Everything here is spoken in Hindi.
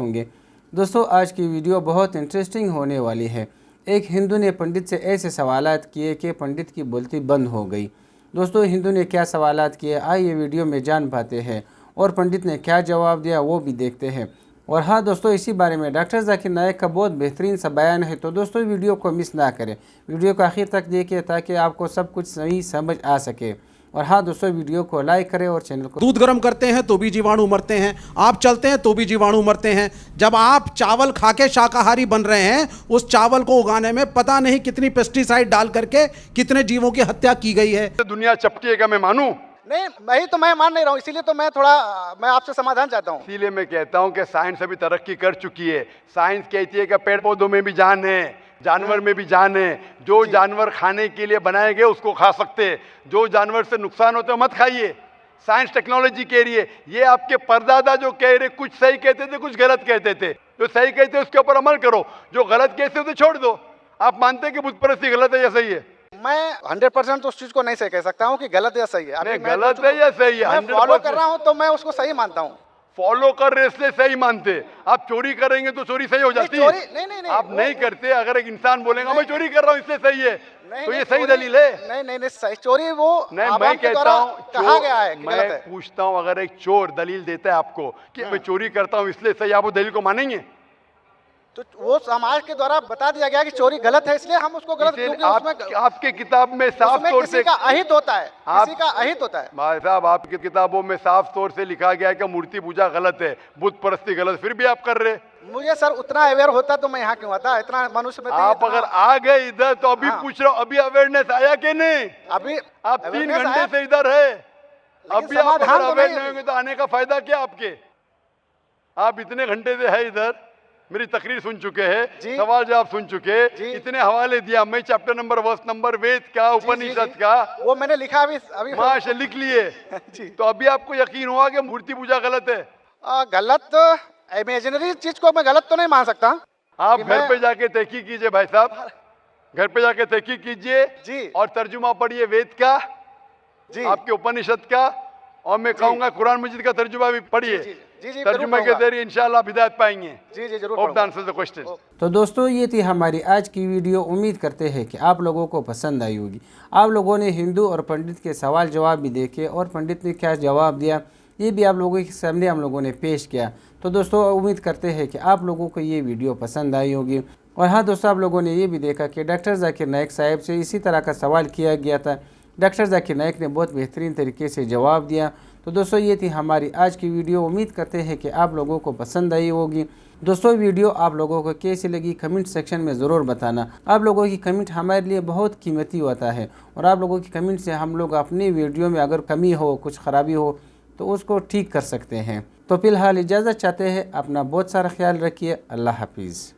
होंगे। दोस्तों आज की वीडियो बहुत इंटरेस्टिंग होने वाली है। एक हिंदू ने पंडित से ऐसे सवालात किए कि पंडित की बोलती बंद हो गई। दोस्तों हिंदू ने क्या सवालात किए आइए वीडियो में जान पाते हैं और पंडित ने क्या जवाब दिया वो भी देखते हैं। और हाँ दोस्तों, इसी बारे में डॉक्टर जाकिर नायक का बहुत बेहतरीन सा बयान है, तो दोस्तों वीडियो को मिस ना करें, वीडियो को आखिर तक देखिए ताकि आपको सब कुछ सही समझ आ सके। और हाँ दोस्तों, वीडियो को लाइक करें और चैनल को। दूध गर्म करते हैं तो भी जीवाणु मरते हैं, आप चलते हैं तो भी जीवाणु मरते हैं। जब आप चावल खा के शाकाहारी बन रहे हैं, उस चावल को उगाने में पता नहीं कितनी पेस्टिसाइड डाल करके कितने जीवों की हत्या की गई है। दुनिया चपटी है क्या मैं मानूं? नहीं तो मैं मान नहीं रहा हूँ, इसीलिए तो मैं आपसे समाधान चाहता हूँ। इसीलिए मैं कहता हूँ कि साइंस अभी तरक्की कर चुकी है। साइंस कहती है कि पेड़ पौधों में भी जान है, जानवर में भी जान है। जो जानवर खाने के लिए बनाए गए उसको खा सकते हैं, जो जानवर से नुकसान होते मत खाइए। साइंस टेक्नोलॉजी कह रही है। ये आपके परदादा जो कह रहे कुछ सही कहते थे कुछ गलत कहते थे, जो सही कहते उसके ऊपर अमल करो, जो गलत कहते थे छोड़ दो। आप मानते हैं कि बुत परस्ती गलत है या सही है? मैं 100% उस चीज को नहीं सही कह सकता हूँ कि गलत या सही है। अभी गलत है या सही है? मैं फॉलो कर रहा हूँ तो मैं उसको सही मानता हूँ। फॉलो कर रहे इसलिए सही मानते। आप चोरी करेंगे तो चोरी सही हो जाती है? नहीं, आप नहीं करते। अगर एक इंसान बोलेगा मैं चोरी कर रहा हूँ इसलिए सही है, तो ये सही दलील है? नहीं सही चोरी वो नहीं, मैं कहता हूँ कहा गया है कि मैं गलत है। पूछता हूँ, अगर एक चोर दलील देता है आपको कि मैं चोरी करता हूँ इसलिए सही, आप वो दलील को मानेंगे? तो वो समाज के द्वारा बता दिया गया कि चोरी गलत है, इसलिए हम उसको गलत क्योंकि आपके किताब में साफ तौर से किसी का अहित होता है, किसी का अहित होता है। भाई साहब, आपकी किताबों में साफ तौर से लिखा गया है कि मूर्ति पूजा गलत है, बुत परस्ती गलत, फिर भी आप कर रहे। मुझे सर उतना अवेयर होता तो मैं यहाँ क्यों आता? इतना मनुष्य में आप अगर आ गए इधर तो अभी पूछ रहा हूँ, अभी अवेयरनेस आया कि नहीं? अभी आप 3 घंटे से इधर है, अभी आप अगर अवेयर नहीं होंगे तो आने का फायदा क्या आपके? आप इतने घंटे से है इधर, मेरी तकरीर सुन चुके हैं, सवाल जवाब सुन चुके, इतने हवाले दिया, मैं चैप्टर नंबर वर्स नंबर वेद का उपनिषद का वो मैंने लिखा अभी माशा लिख लिए। तो अभी आपको यकीन हुआ कि मूर्ति पूजा गलत है? गलत इमेजिनरी चीज को मैं गलत तो नहीं मान सकता। आप घर पे जाके तहकीक कीजिए भाई साहब, घर पे जाके तहकीक कीजिए और तर्जुमा पढ़िए वेद का, आपके उपनिषद का, और मैं कहूंगा कुरान मजीद का तर्जुमा भी पढ़िए। तर्जुमे के जरिए इंशाल्लाह हिदायत पाएंगे। जी जरूर। Hope the answer the question. तो दोस्तों ये थी हमारी आज की वीडियो। उम्मीद करते हैं कि आप लोगों को पसंद आई होगी। आप लोगों ने हिंदू और पंडित के सवाल जवाब भी देखे और पंडित ने क्या जवाब दिया ये भी आप लोगों के सामने हम लोगों ने पेश किया। तो दोस्तों उम्मीद करते हैं कि आप लोगों को ये वीडियो पसंद आई होगी। और हाँ दोस्तों, आप लोगों ने ये भी देखा कि डॉक्टर जाकिर नायक साहब से इसी तरह का सवाल किया गया था। डॉक्टर जाकिर नायक ने बहुत बेहतरीन तरीके से जवाब दिया। तो दोस्तों ये थी हमारी आज की वीडियो। उम्मीद करते हैं कि आप लोगों को पसंद आई होगी। दोस्तों वीडियो आप लोगों को कैसी लगी कमेंट सेक्शन में ज़रूर बताना। आप लोगों की कमेंट हमारे लिए बहुत कीमती होता है और आप लोगों की कमेंट से हम लोग अपनी वीडियो में अगर कमी हो, कुछ ख़राबी हो तो उसको ठीक कर सकते हैं। तो फिलहाल इजाज़त चाहते हैं। अपना बहुत सारा ख्याल रखिए। अल्लाह हाफिज़।